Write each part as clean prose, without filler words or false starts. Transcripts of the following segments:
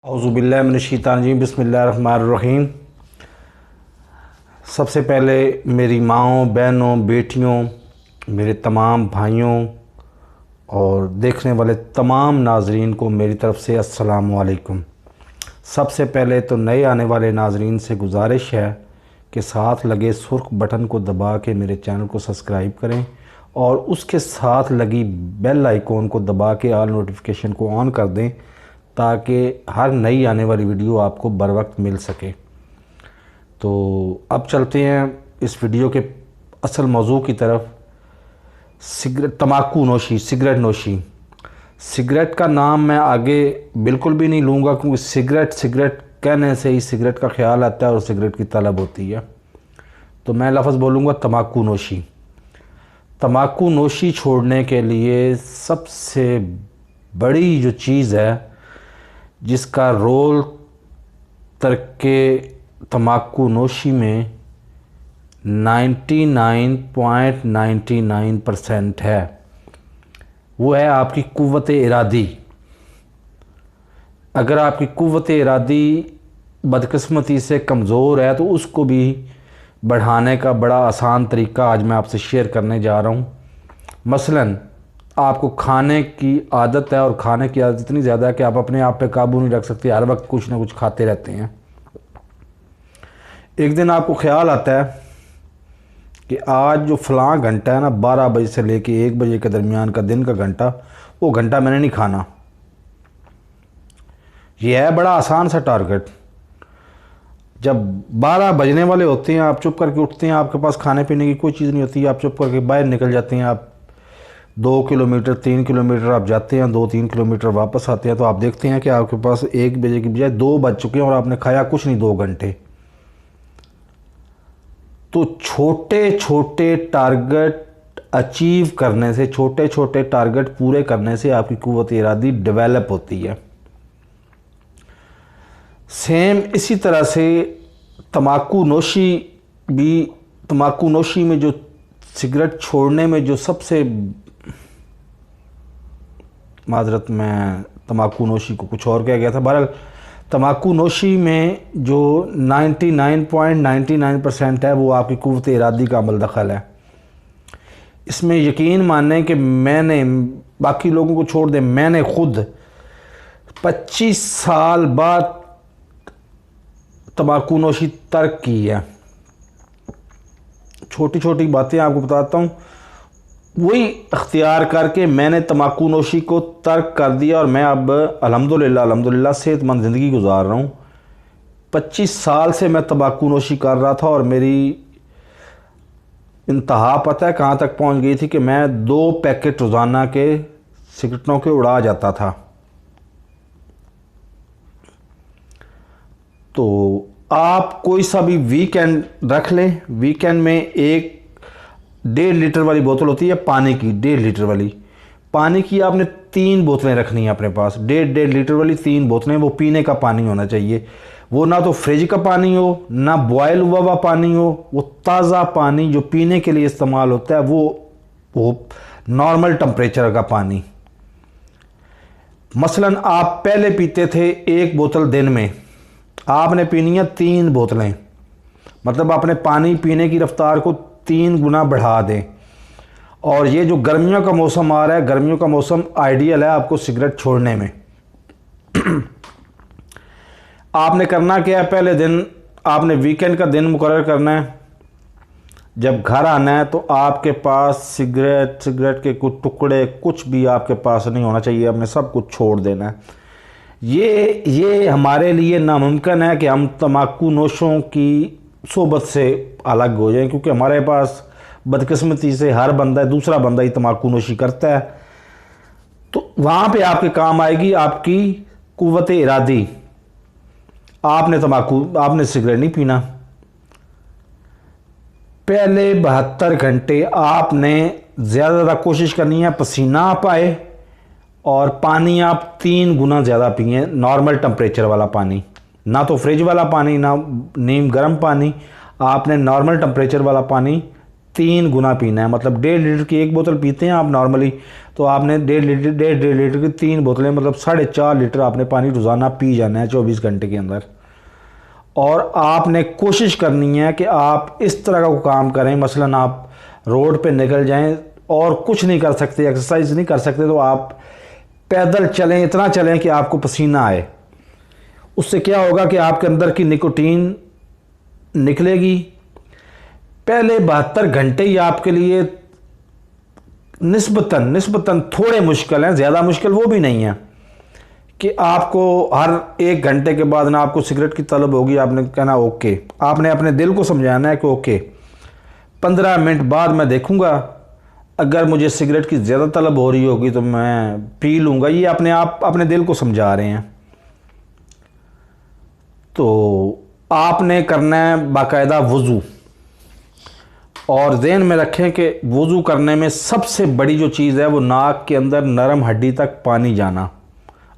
औज़ुबिल्लाहि मिनश्शैतानिर्रजीम बिस्मिल्लाहिर्रहमानिर्रहीम। सबसे पहले मेरी माँओं, बहनों, बेटियों, मेरे तमाम भाइयों और देखने वाले तमाम नाज़रीन को मेरी तरफ़ से अस्सलामु अलैकुम। सबसे पहले तो नए आने वाले नाज़रीन से गुजारिश है कि साथ लगे सुर्ख बटन को दबा के मेरे चैनल को सब्सक्राइब करें और उसके साथ लगी बेल आइकॉन को दबा के ऑल नोटिफिकेशन को ऑन कर दें ताकि हर नई आने वाली वीडियो आपको बर वक्त मिल सके। तो अब चलते हैं इस वीडियो के असल मौजू की तरफ। सिगरेट, तम्बाकू नोशी, सिगरेट नोशी। सिगरेट का नाम मैं आगे बिल्कुल भी नहीं लूँगा क्योंकि सिगरेट कहने से ही सिगरेट का ख्याल आता है और सिगरेट की तलब होती है। तो मैं लफ्ज़ बोलूँगा तम्बाकू नोशी। तम्बाकू नोशी छोड़ने के लिए सबसे बड़ी जो चीज़ है जिसका रोल तर्के तम्बाकू नोशी में 99.99% है, वो है आपकी कुव्वत इरादी। अगर आपकी कुव्वत इरादी बदकिस्मती से कमज़ोर है तो उसको भी बढ़ाने का बड़ा आसान तरीका आज मैं आपसे शेयर करने जा रहा हूँ। मसलन आपको खाने की आदत है और खाने की आदत इतनी ज़्यादा है कि आप अपने आप पे काबू नहीं रख सकते, हर वक्त कुछ ना कुछ खाते रहते हैं। एक दिन आपको ख्याल आता है कि आज जो फ़लाँ घंटा है ना, 12 बजे से लेके 1 बजे के दरमियान का दिन का घंटा, वो घंटा मैंने नहीं खाना। ये है बड़ा आसान सा टारगेट। जब 12 बजने वाले होते हैं आप चुप करके उठते हैं, आपके पास खाने पीने की कोई चीज़ नहीं होती, आप चुप करके बाहर निकल जाते हैं। आप 2 किलोमीटर 3 किलोमीटर आप जाते हैं, 2-3 किलोमीटर वापस आते हैं तो आप देखते हैं कि आपके पास 1 बजे की बजाय 2 बज चुके हैं और आपने खाया कुछ नहीं 2 घंटे। तो छोटे छोटे टारगेट अचीव करने से, छोटे छोटे टारगेट पूरे करने से आपकी कुव्वत इरादी डेवलप होती है। सेम इसी तरह से तम्बाकू नोशी भी, तम्बाकू नोशी में जो सिगरेट छोड़ने में जो सबसे, माजरत में तम्बाकू नोशी को कुछ और कह गया था, बहरहाल तम्बाकू नोशी में जो 99.99% है वो आपकी कुव्वत इरादी का अमल दखल है। इसमें यकीन माने कि मैंने, बाकी लोगों को छोड़ दें, मैंने खुद 25 साल बाद तम्बाकू नोशी तर्क की है। छोटी छोटी बातें आपको बताता हूँ, वही अख्तियार करके मैंने तम्बाकू नोशी को तर्क कर दिया और मैं अब अल्हम्दुलिल्लाह सेहतमंद ज़िंदगी गुजार रहा हूँ। 25 साल से मैं तम्बाकू नोशी कर रहा था और मेरी इंतहा पता है कहाँ तक पहुँच गई थी कि मैं 2 पैकेट रोज़ाना के सिगरेटों के उड़ा जाता था। तो आप कोई सा भी वीकेंड रख लें, वीकेंड में 1.5 लीटर वाली बोतल होती है पानी की, 1.5 लीटर वाली पानी की आपने 3 बोतलें रखनी है अपने पास, 1.5 लीटर वाली 3 बोतलें। वो पीने का पानी होना चाहिए, वो ना तो फ्रिज का पानी हो ना बॉयल हुआ हुआ पानी हो, वो ताज़ा पानी जो पीने के लिए इस्तेमाल होता है, वो नॉर्मल टेम्परेचर का पानी। मसलन आप पहले पीते थे 1 बोतल दिन में, आपने पीनी है 3 बोतलें, मतलब अपने पानी पीने की रफ्तार को 3 गुना बढ़ा दें। और ये जो गर्मियों का मौसम आ रहा है, गर्मियों का मौसम आइडियल है आपको सिगरेट छोड़ने में। आपने करना क्या है, पहले दिन आपने वीकेंड का दिन मुकर्रर करना है। जब घर आना है तो आपके पास सिगरेट के कुछ टुकड़े कुछ भी आपके पास नहीं होना चाहिए, आपने सब कुछ छोड़ देना है। ये हमारे लिए नामुमकिन है कि हम तम्बाकू नोशों की सोबत से अलग हो जाएं, क्योंकि हमारे पास बदकिस्मती से हर बंदा, दूसरा बंदा ही तम्बाकू नोशी करता है। तो वहाँ पे आपके काम आएगी आपकी कुव्वत इरादी। आपने सिगरेट नहीं पीना। पहले 72 घंटे आपने ज़्यादा कोशिश करनी है पसीना आप आए और पानी आप 3 गुना ज़्यादा पिए, नॉर्मल टेम्परेचर वाला पानी, ना तो फ्रिज वाला पानी ना नीम गर्म पानी, आपने नॉर्मल टेम्परेचर वाला पानी 3 गुना पीना है। मतलब 1.5 लीटर की एक बोतल पीते हैं आप नॉर्मली, तो आपने 1.5 लीटर की 3 बोतलें मतलब 4.5 लीटर आपने पानी रोज़ाना पी जाना है 24 घंटे के अंदर। और आपने कोशिश करनी है कि आप इस तरह का काम करें, मसलन आप रोड पे निकल जाएं और कुछ नहीं कर सकते, एक्सरसाइज नहीं कर सकते, तो आप पैदल चलें, इतना चलें कि आपको पसीना आए। उससे क्या होगा कि आपके अंदर की निकोटीन निकलेगी। पहले 72 घंटे ही आपके लिए निस्बतन थोड़े मुश्किल हैं, ज़्यादा मुश्किल वो भी नहीं है कि आपको हर 1 घंटे के बाद ना आपको सिगरेट की तलब होगी, आपने कहना ओके। आपने अपने दिल को समझाना है कि ओके 15 मिनट बाद मैं देखूंगा, अगर मुझे सिगरेट की ज़्यादा तलब हो रही होगी तो मैं पी लूँगा। ये अपने आप अपने दिल को समझा रहे हैं। तो आपने करना है बाकायदा वज़ू, और ज़हन में रखें कि वज़ू करने में सबसे बड़ी जो चीज़ है वो नाक के अंदर नरम हड्डी तक पानी जाना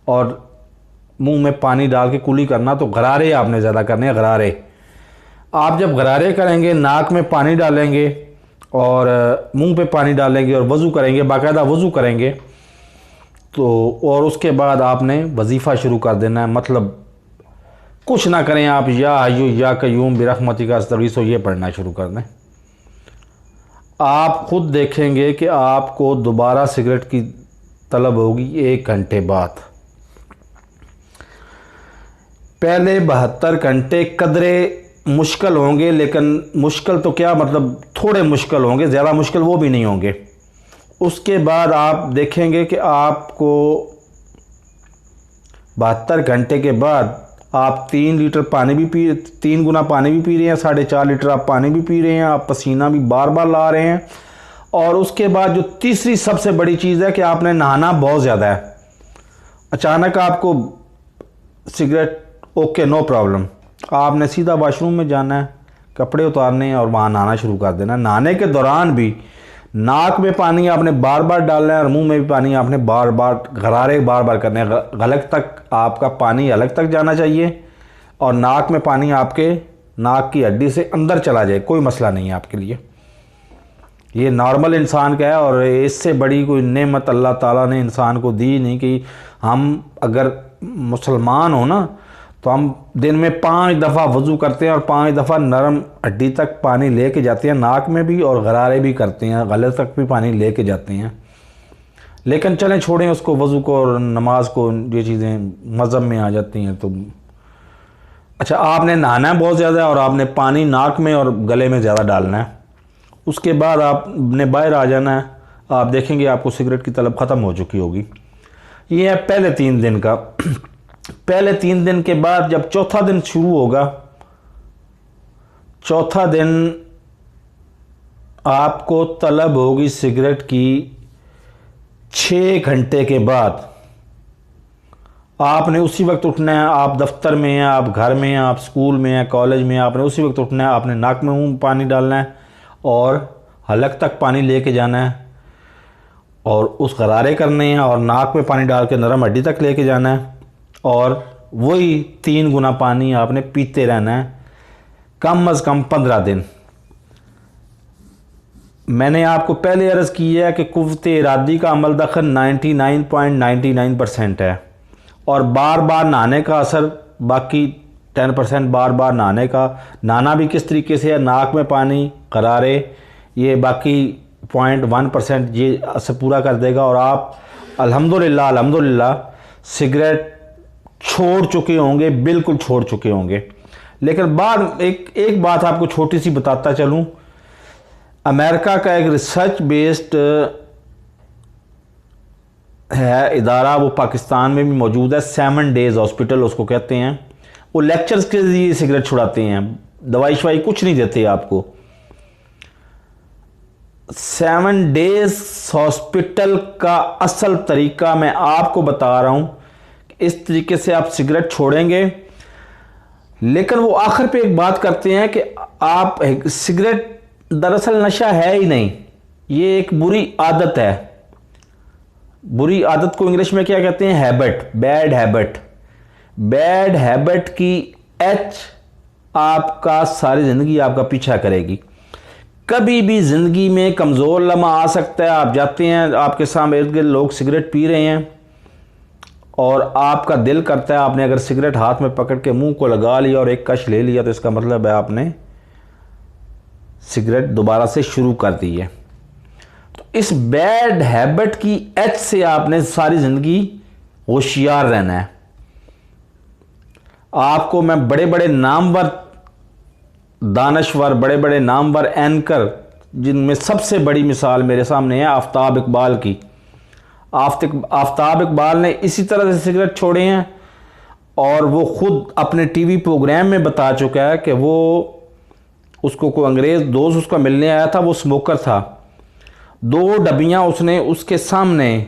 और मुंह में पानी डाल के कुली करना। तो गरारे आपने ज़्यादा करने हैं, गरारे। आप जब गरारे करेंगे, नाक में पानी डालेंगे और मुंह पे पानी डालेंगे और वज़ू करेंगे, बाकायदा वज़ू करेंगे, तो और उसके बाद आपने वजीफ़ा शुरू कर देना है। मतलब कुछ ना करें आप, या हय्यू या कय्यूम बिरहमतिका अस्तगीथ ये पढ़ना शुरू कर दें। आप ख़ुद देखेंगे कि आपको दोबारा सिगरेट की तलब होगी 1 घंटे बाद। पहले 72 घंटे कदरे मुश्किल होंगे, लेकिन मुश्किल तो क्या मतलब थोड़े मुश्किल होंगे, ज़्यादा मुश्किल वो भी नहीं होंगे। उसके बाद आप देखेंगे कि आपको 72 घंटे के बाद आप 3 लीटर पानी भी 3 गुना पानी भी पी रहे हैं, 4.5 लीटर आप पानी भी पी रहे हैं, आप पसीना भी बार बार ला रहे हैं। और उसके बाद जो तीसरी सबसे बड़ी चीज़ है कि आपने नहाना बहुत ज़्यादा है। अचानक आपको सिगरेट, ओके नो प्रॉब्लम, आपने सीधा वाशरूम में जाना है, कपड़े उतारने हैं और वहाँ नहाना शुरू कर देना। नहाने के दौरान भी नाक में पानी आपने बार बार डालना है और मुंह में भी पानी आपने बार बार, गरारे बार बार करने हैं। गलक तक आपका पानी अलग तक जाना चाहिए और नाक में पानी आपके नाक की हड्डी से अंदर चला जाए, कोई मसला नहीं है आपके लिए। ये नॉर्मल इंसान का है और इससे बड़ी कोई नेमत अल्लाह ताला ने इंसान को दी नहीं कि हम अगर मुसलमान हो ना तो हम दिन में 5 दफ़ा वज़ू करते हैं और 5 दफ़ा नरम हड्डी तक पानी लेके जाते हैं, नाक में भी, और गरारे भी करते हैं, गले तक भी पानी लेके जाते हैं। लेकिन चलें छोड़ें उसको, वज़ू को और नमाज को, ये चीज़ें मज़हब में आ जाती हैं। तो अच्छा, आपने नहाना है बहुत ज़्यादा और आपने पानी नाक में और गले में ज़्यादा डालना है। उसके बाद आपने बाहर आ जाना है, आप देखेंगे आपको सिगरेट की तलब ख़त्म हो चुकी होगी। ये है पहले 3 दिन का। पहले 3 दिन के बाद जब चौथा दिन शुरू होगा, चौथा दिन आपको तलब होगी सिगरेट की 6 घंटे के बाद। आपने उसी वक्त उठना है, आप दफ्तर में हैं, आप घर में हैं, आप स्कूल में हैं, कॉलेज में हैं, आपने उसी वक्त उठना है, आपने नाक में मुंह पानी डालना है और हलक तक पानी लेके जाना है और उस गरारे करने हैं और नाक में पानी डाल के नरम हड्डी तक लेके जाना है और वही 3 गुना पानी आपने पीते रहना है कम अज़ कम 15 दिन। मैंने आपको पहले अर्ज़ की है कि कुव्वते इरादी का अमल दखल 99.99% है और बार बार नहाने का असर बाकी 10% बार बार नहाने का। नहाना भी किस तरीके से है, नाक में पानी, गरारे, ये बाकी 0.1% ये असर पूरा कर देगा और आप अल्हम्दुलिल्लाह सिगरेट छोड़ चुके होंगे, बिल्कुल छोड़ चुके होंगे। लेकिन बाद एक बात आपको छोटी सी बताता चलूँ। अमेरिका का एक रिसर्च बेस्ड है इदारा, वो पाकिस्तान में भी मौजूद है, 7 डेज़ हॉस्पिटल उसको कहते हैं। वो लेक्चर्स के लिए सिगरेट छुड़ाते हैं, दवाई शवाई कुछ नहीं देते आपको। 7 डेज़ हॉस्पिटल का असल तरीका मैं आपको बता रहा हूँ। इस तरीके से आप सिगरेट छोड़ेंगे, लेकिन वो आखिर पे एक बात करते हैं कि आप सिगरेट दरअसल नशा है ही नहीं, ये एक बुरी आदत है। बुरी आदत को इंग्लिश में क्या कहते हैं? Habit, bad habit. Bad habit की एच आपका सारी ज़िंदगी आपका पीछा करेगी। कभी भी ज़िंदगी में कमज़ोर लम्हा आ सकता है। आप जाते हैं, आपके सामने इर्द गिर्द लोग सिगरेट पी रहे हैं और आपका दिल करता है, आपने अगर सिगरेट हाथ में पकड़ के मुंह को लगा लिया और एक कश ले लिया तो इसका मतलब है आपने सिगरेट दोबारा से शुरू कर दी है। तो इस बैड हैबिट की एच से आपने सारी ज़िंदगी होशियार रहना है। आपको मैं बड़े बड़े नामवर दानश्वर, बड़े बड़े नामवर एंकर, जिनमें सबसे बड़ी मिसाल मेरे सामने है आफ्ताब इकबाल की। आफ्ताब इकबाल ने इसी तरह से सिगरेट छोड़े हैं और वो खुद अपने टीवी प्रोग्राम में बता चुका है कि वो उसको कोई अंग्रेज़ दोस्त उसका मिलने आया था, वो स्मोकर था। 2 डबियाँ उसने उसके सामने,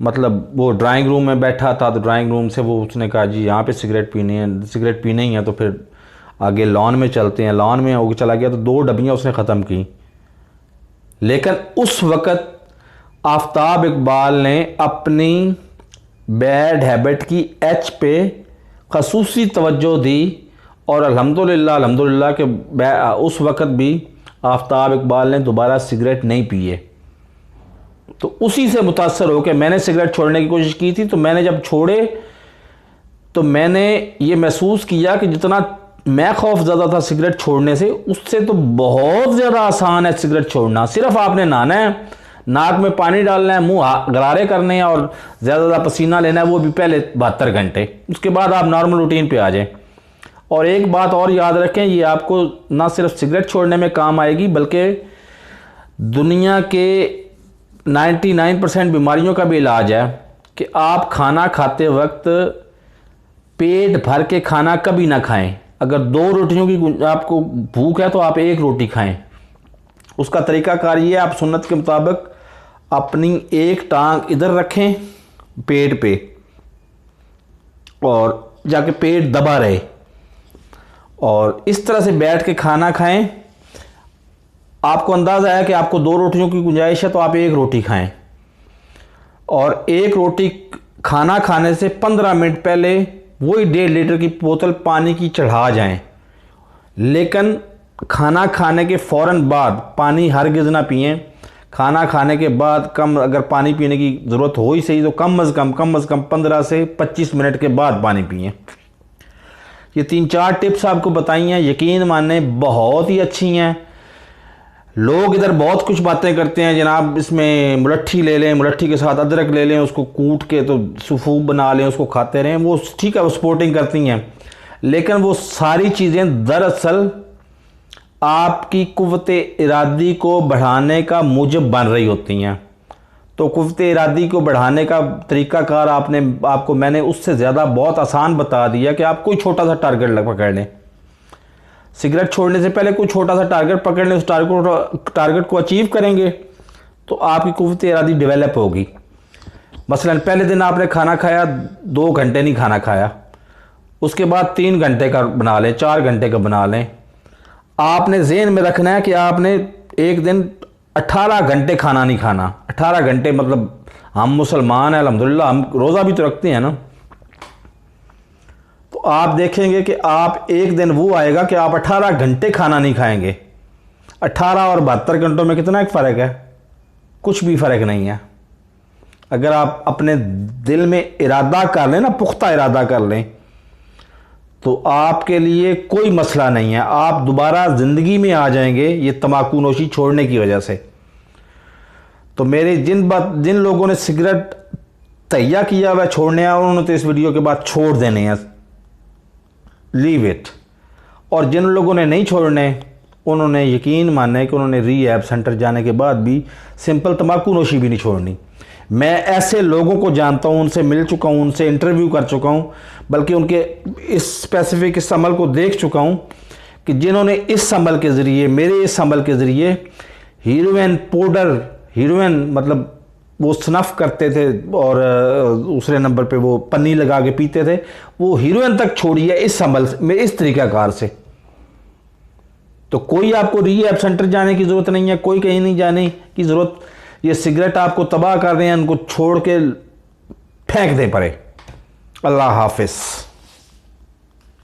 मतलब वो ड्राइंग रूम में बैठा था तो ड्राइंग रूम से वो उसने कहा जी यहाँ पे सिगरेट पीनी है, सिगरेट पीनी ही है तो फिर आगे लॉन में चलते हैं। लॉन में वो चला गया तो 2 डबियाँ उसने ख़त्म की। लेकिन उस वक़्त आफ्ताब इकबाल ने अपनी बैड हैबिट की एच पे खसूसी तवज्जो दी और अल्हम्दुलिल्लाह कि उस वक़्त भी आफ्ताब इकबाल ने दोबारा सिगरेट नहीं पिए। तो उसी से मुतासर हो के मैंने सिगरेट छोड़ने की कोशिश की थी। तो मैंने जब छोड़े तो मैंने ये महसूस किया कि जितना मैं खौफ ज़्यादा था सिगरेट छोड़ने से, उससे तो बहुत ज़्यादा आसान है सिगरेट छोड़ना। सिर्फ आपने नहाना है, नाक में पानी डालना है, मुंह गरारे करने हैं और ज़्यादा पसीना लेना है, वो भी पहले 72 घंटे। उसके बाद आप नॉर्मल रूटीन पे आ जाएं। और एक बात और याद रखें, ये आपको ना सिर्फ सिगरेट छोड़ने में काम आएगी बल्कि दुनिया के 99% बीमारियों का भी इलाज है कि आप खाना खाते वक्त पेट भर के खाना कभी ना खाएं। अगर 2 रोटियों की आपको भूख है तो आप 1 रोटी खाएं। उसका तरीकाकार ये है, आप सुन्नत के मुताबिक अपनी एक टांग इधर रखें पेट पे और जाके पेट दबा रहे और इस तरह से बैठ के खाना खाएं। आपको अंदाज़ा है कि आपको 2 रोटियों की गुंजाइश है तो आप 1 रोटी खाएं और 1 रोटी खाना खाने से 15 मिनट पहले वही 1.5 लीटर की बोतल पानी की चढ़ा जाएं। लेकिन खाना खाने के फ़ौरन बाद पानी हरगिज़ ना पिएं। खाना खाने के बाद कम, अगर पानी पीने की ज़रूरत हो ही सही तो कम अज़ कम 15 से 25 मिनट के बाद पानी पिएं। ये 3-4 टिप्स आपको बताई हैं, यकीन माने बहुत ही अच्छी हैं। लोग इधर बहुत कुछ बातें करते हैं, जनाब इसमें मुलट्ठी ले लें, मुलट्ठी के साथ अदरक ले लें, उसको कूट के तो सूप बना लें, उसको खाते रहें। वो ठीक है, वो सपोर्टिंग करती हैं, लेकिन वो सारी चीज़ें दरअसल आपकी कुव्वते इरादी को बढ़ाने का मूजब बन रही होती हैं। तो कुव्वते इरादी को बढ़ाने का तरीक़ाकार आपको मैंने उससे ज़्यादा बहुत आसान बता दिया कि आप कोई छोटा सा टारगेट पकड़ लें। सिगरेट छोड़ने से पहले कोई छोटा सा टारगेट पकड़ लें, उस टारगेट को अचीव करेंगे तो आपकी कुव्वत इरादी डेवलप होगी। मसलन पहले दिन आपने खाना खाया, 2 घंटे नहीं खाना खाया, उसके बाद 3 घंटे का बना लें, 4 घंटे का बना लें। आपने ज़हन में रखना है कि आपने एक दिन 18 घंटे खाना नहीं खाना। 18 घंटे मतलब हम मुसलमान हैं अल्हम्दुलिल्लाह, हम रोज़ा भी तो रखते हैं ना। तो आप देखेंगे कि आप एक दिन वो आएगा कि आप 18 घंटे खाना नहीं खाएंगे। 18 और 72 घंटों में कितना एक फ़र्क है? कुछ भी फ़र्क नहीं है। अगर आप अपने दिल में इरादा कर लें ना, पुख्ता इरादा कर लें, तो आपके लिए कोई मसला नहीं है, आप दोबारा ज़िंदगी में आ जाएंगे ये तंबाकू नोशी छोड़ने की वजह से। तो मेरे जिन लोगों ने सिगरेट तैयार किया हुआ छोड़ने हैं, उन्होंने तो इस वीडियो के बाद छोड़ देने हैं, लीव इट। और जिन लोगों ने नहीं छोड़ने, उन्होंने यकीन मानना है कि उन्होंने रीहैब सेंटर जाने के बाद भी सिंपल तंबाकू नोशी भी नहीं छोड़नी। मैं ऐसे लोगों को जानता हूँ, उनसे मिल चुका हूँ, उनसे इंटरव्यू कर चुका हूँ, बल्कि उनके इस स्पेसिफिक इस अमल को देख चुका हूँ कि जिन्होंने इस अमल के ज़रिए, मेरे इस अमल के ज़रिए हीरोइन पाउडर, हीरोइन मतलब वो स्नफ़ करते थे और दूसरे नंबर पे वो पन्नी लगा के पीते थे, वो हीरोइन तक छोड़ी है इस अमल में, इस तरीक़ाकार से। तो कोई आपको रीहैब सेंटर जाने की ज़रूरत नहीं है, कोई कहीं नहीं जाने की ज़रूरत। ये सिगरेट आपको तबाह कर रहे हैं, उनको छोड़ के फेंक दें परे। अल्लाह हाफिज़।